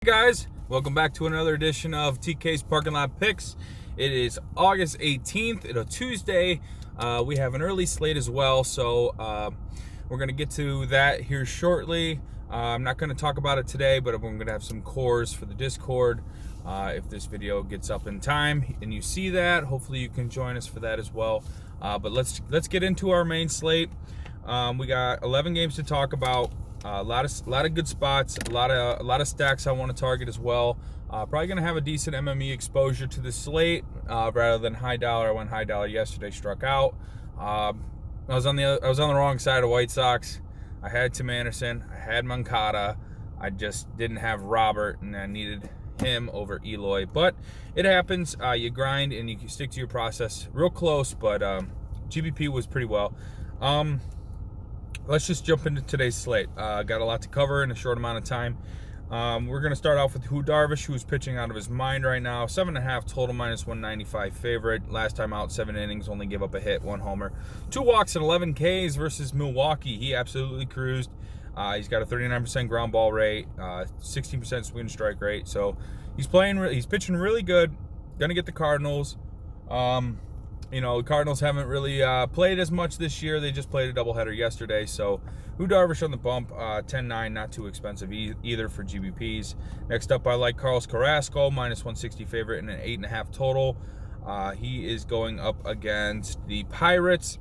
Hey guys, welcome back to another edition of TK's Parking Lot Picks. It is August 18th, it's a Tuesday. We have an early slate as well, so we're going to get to that here shortly. I'm not going to talk about it today, but I'm going to have some cores for the Discord. If this video gets up in time and you see that, hopefully you can join us for that as well. But let's get into our main slate. We got 11 games to talk about. A lot of good spots, a lot of stacks I want to target as well. Probably gonna have a decent MME exposure to the slate rather than high dollar. I went high dollar yesterday, struck out. I was on the wrong side of White Sox. I had Tim Anderson, I had Moncada. I just didn't have Robert, and I needed him over Eloy. But it happens. You grind and you can stick to your process. Real close, but GBP was pretty well. Let's just jump into today's slate. Got a lot to cover in a short amount of time. We're going to start off with Darvish, who's pitching out of his mind right now. 7.5 total, -195 favorite. Last time out, 7 innings, only gave up a hit, 1 homer. 2 walks and 11 Ks versus Milwaukee. He absolutely cruised. He's got a 39% ground ball rate, 16% swing and strike rate. So he's pitching really good. Going to get the Cardinals. The Cardinals haven't really played as much this year. They just played a doubleheader yesterday. So, Darvish on the bump, 10-9, not too expensive either for GBPs. Next up, I like Carlos Carrasco, -160 favorite and an 8.5 total. He is going up against the Pirates,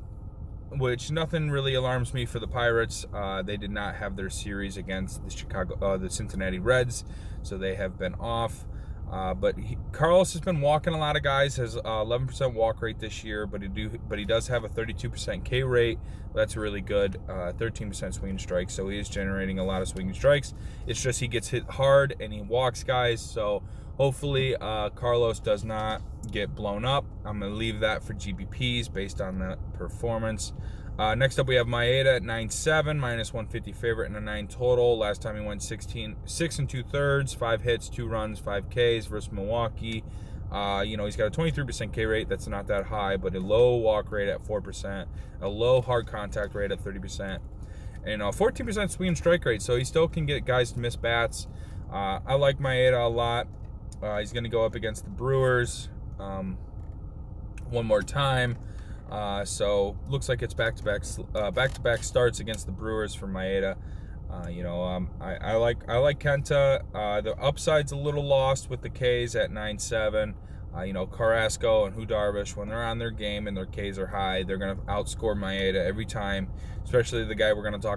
which nothing really alarms me for the Pirates. They did not have their series against the Cincinnati Reds, so they have been off. But Carlos has been walking a lot of guys, has 11% walk rate this year, but he does have a 32% K rate. That's really good. 13% swing and strikes, so he is generating a lot of swing and strikes. It's just he gets hit hard and he walks guys, so hopefully Carlos does not get blown up. I'm going to leave that for GBPs based on that performance. Next up, we have Maeda at 9.7, -150 favorite and a 9 total. Last time he went 6 2/3, 5 hits, 2 runs, 5 Ks versus Milwaukee. He's got a 23% K rate. That's not that high, but a low walk rate at 4%, a low hard contact rate at 30%, and a 14% swing and strike rate. So he still can get guys to miss bats. I like Maeda a lot. He's going to go up against the Brewers one more time. So looks like it's back-to-back starts against the Brewers for Maeda. I like Kenta. The upside's a little lost with the Ks at 9.7. Carrasco and Darvish, when they're on their game and their Ks are high, they're going to outscore Maeda every time, especially the guy we're going to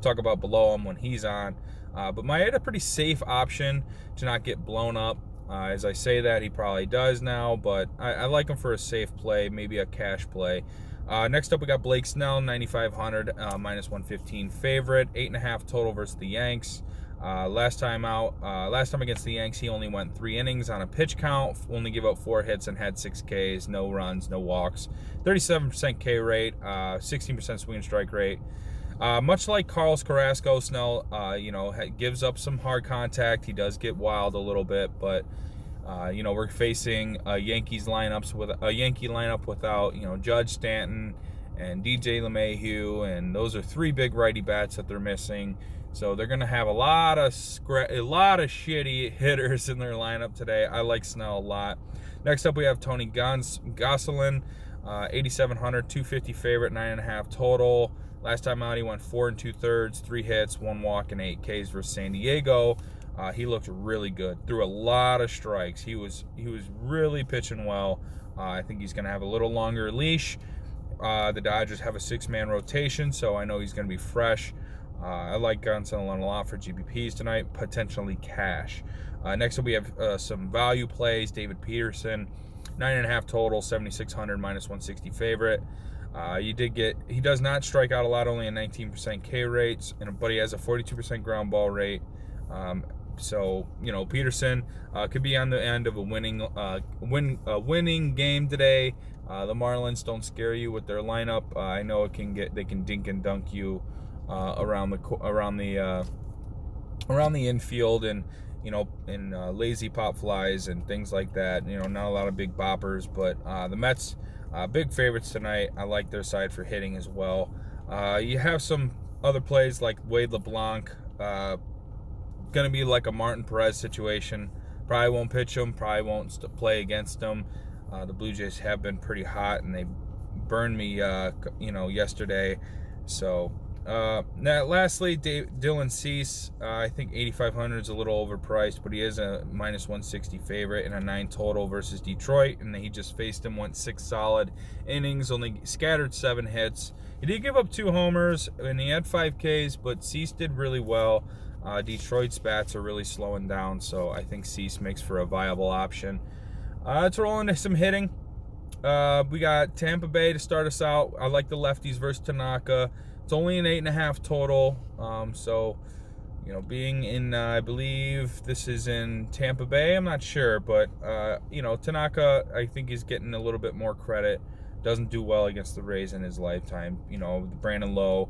talk about below him when he's on. But Maeda, pretty safe option to not get blown up. As I say that, he probably does now, but I like him for a safe play, maybe a cash play. Next up, we got Blake Snell, 9,500, -115 favorite, 8.5 total versus the Yanks. Last time against the Yanks, he only went 3 innings on a pitch count, only gave up 4 hits and had 6 Ks, no runs, no walks, 37% K rate, 16% swing and strike rate. Much like Carlos Carrasco, Snell, gives up some hard contact. He does get wild a little bit, but we're facing a Yankee lineup without Judge, Stanton, and DJ LeMahieu, and those are 3 big righty bats that they're missing. So they're gonna have a lot of shitty hitters in their lineup today. I like Snell a lot. Next up, we have Tony Gonsolin, 8,700, 250 favorite, 9.5 total. Last time out, he went 4 2/3, 3 hits, 1 walk, and 8 Ks versus San Diego. He looked really good. Threw a lot of strikes. He was really pitching well. I think he's going to have a little longer leash. The Dodgers have a 6-man rotation, so I know he's going to be fresh. I like Gonsolin a lot for GBPs tonight, potentially cash. Next up, we have some value plays. David Peterson, 9.5 total, 7,600, -160 favorite. He does not strike out a lot, only a 19% K rate, but he has a 42% ground ball rate. So Peterson could be on the end of a winning game today. The Marlins don't scare you with their lineup. I know they can dink and dunk you around the infield and lazy pop flies and things like that. Not a lot of big boppers, but the Mets. Big favorites tonight. I like their side for hitting as well. You have some other plays like Wade LeBlanc, going to be like a Martin Perez situation. Probably won't pitch him, probably won't play against him. The Blue Jays have been pretty hot, and they burned me, yesterday. So, now lastly, Dylan Cease. I think 8,500 is a little overpriced, but he is a minus 160 favorite in a 9 total versus Detroit, and he just faced him, went 6 solid innings, only scattered 7 hits. He did give up 2 homers, and he had 5 Ks, but Cease did really well. Detroit's bats are really slowing down, so I think Cease makes for a viable option. Let's roll into some hitting. We got Tampa Bay to start us out. I like the lefties versus Tanaka. It's only an 8.5 total. So, being in, I believe this is in Tampa Bay. I'm not sure, but, Tanaka, I think he's getting a little bit more credit. Doesn't do well against the Rays in his lifetime. Brandon Lowe,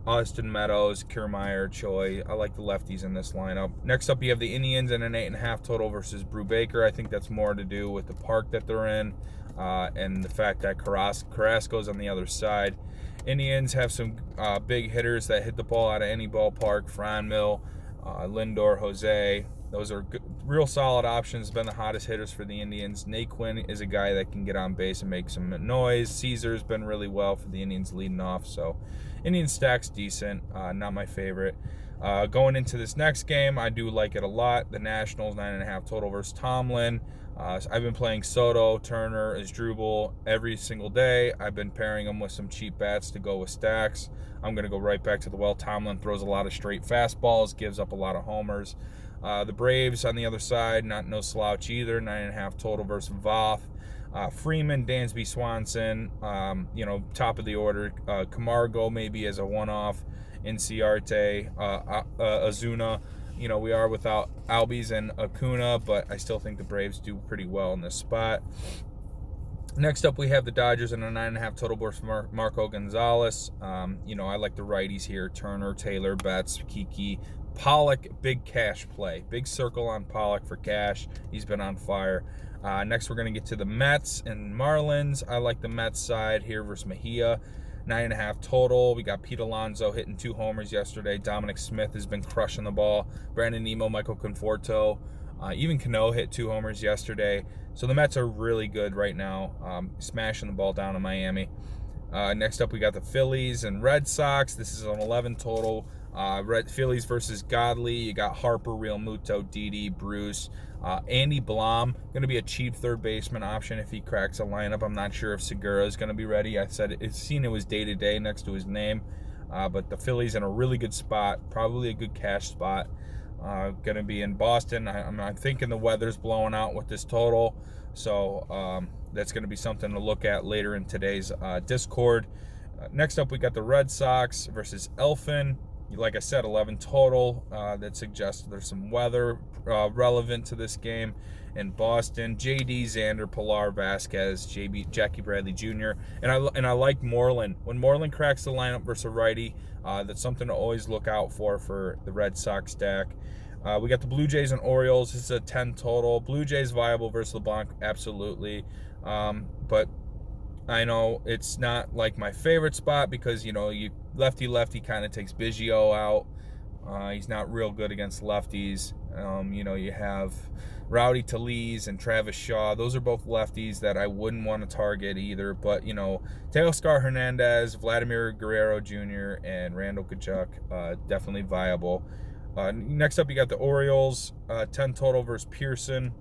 Austin Meadows, Kiermaier, Choi. I like the lefties in this lineup. Next up, you have the Indians in an 8.5 total versus Brubaker. I think that's more to do with the park that they're in and the fact that Carrasco's on the other side. Indians have some big hitters that hit the ball out of any ballpark. Franmil, Lindor, Jose. Those are good, real solid options. Been the hottest hitters for the Indians. Naquin is a guy that can get on base and make some noise. Caesar's been really well for the Indians leading off. So Indian stack's decent. Not my favorite. Going into this next game, I do like it a lot. The Nationals, 9.5 total versus Tomlin. I've been playing Soto, Turner, Asdrubal every single day. I've been pairing them with some cheap bats to go with stacks. I'm going to go right back to the well. Tomlin throws a lot of straight fastballs, gives up a lot of homers. The Braves on the other side, no slouch either. 9.5 total versus Voth. Freeman, Dansby, Swanson, top of the order. Camargo maybe as a one-off. Inciarte, Azuna. We are without Albies and Acuna, but I still think the Braves do pretty well in this spot. Next up, we have the Dodgers in a 9.5 total versus Marco Gonzalez. I like the righties here. Turner, Taylor, Betts, Kiki. Pollock, big cash play. Big circle on Pollock for cash. He's been on fire. Next, we're going to get to the Mets and Marlins. I like the Mets side here versus Mejia. 9.5 total. We got Pete Alonso hitting 2 homers yesterday. Dominic Smith has been crushing the ball. Brandon Nimmo, Michael Conforto. Even Cano hit 2 homers yesterday. So the Mets are really good right now, smashing the ball down in Miami. Next up, we got the Phillies and Red Sox. This is an 11 total. Phillies versus Godley. You got Harper, Real Muto, Didi, Bruce, Andy Blom. Going to be a cheap third baseman option if he cracks a lineup. I'm not sure if Segura is going to be ready. I said it was day-to-day next to his name. But the Phillies in a really good spot. Probably a good cash spot. Going to be in Boston. I'm thinking the weather's blowing out with this total. So that's going to be something to look at later in today's Discord. Next up, we got the Red Sox versus Elfin. Like I said, 11 total. That suggests there's some weather relevant to this game. In Boston, JD, Xander, Pilar, Vasquez, Jackie Bradley Jr. And I like Moreland. When Moreland cracks the lineup versus a righty, that's something to always look out for the Red Sox stack. We got the Blue Jays and Orioles. This is a 10 total. Blue Jays viable versus LeBlanc, absolutely. But I know it's not like my favorite spot because, you lefty kind of takes Biggio out. He's not real good against lefties. You have Rowdy Tellez and Travis Shaw. Those are both lefties that I wouldn't want to target either. But, Teoscar Hernandez, Vladimir Guerrero Jr., and Randall Kachuk, definitely viable. Next up, you got the Orioles, 10 total versus Pearson.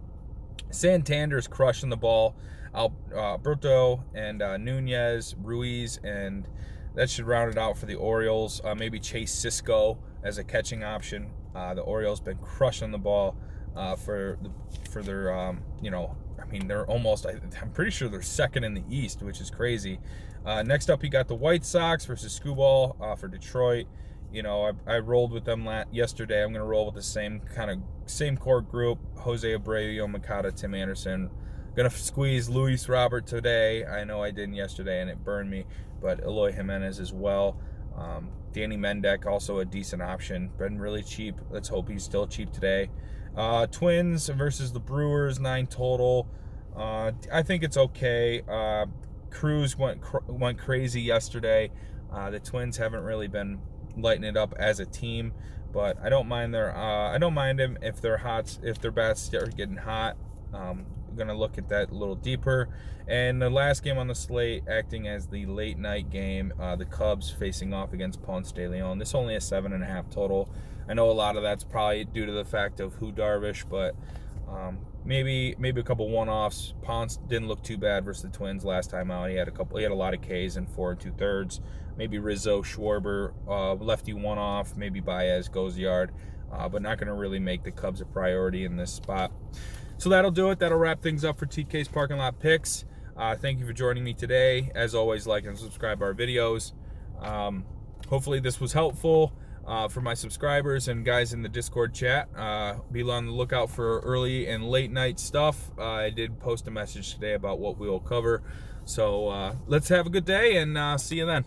Santander's crushing the ball. Alberto and Nunez, Ruiz, and that should round it out for the Orioles. Maybe Chase Sisco as a catching option. The Orioles been crushing the ball for their, they're almost, I'm pretty sure they're second in the East, which is crazy. Next up, you got the White Sox versus Skubal for Detroit. I rolled with them yesterday. I'm going to roll with the same core group. Jose Abreu, Makata, Tim Anderson. Going to squeeze Luis Robert today. I know I didn't yesterday and it burned me, but Eloy Jimenez as well. Danny Mendick, also a decent option. Been really cheap. Let's hope he's still cheap today. Twins versus the Brewers, 9 total. I think it's okay. Cruz went crazy yesterday. The Twins haven't really been lighting it up as a team, but I don't mind him if their bats start getting hot. I'm gonna look at that a little deeper. And the last game on the slate, acting as the late night game, the Cubs facing off against Ponce de Leon. This only a 7.5 total. I know a lot of that's probably due to the fact of Hu Darvish, but maybe a couple one-offs. Ponce didn't look too bad versus the Twins last time out. He had a lot of Ks in 4 2/3. Maybe Rizzo, Schwarber, lefty one-off. Maybe Baez goes yard, but not going to really make the Cubs a priority in this spot. So that'll do it. That'll wrap things up for TK's Parking Lot Picks. Thank you for joining me today. As always, like and subscribe our videos. Hopefully this was helpful for my subscribers and guys in the Discord chat. Be on the lookout for early and late night stuff. I did post a message today about what we will cover. So let's have a good day and see you then.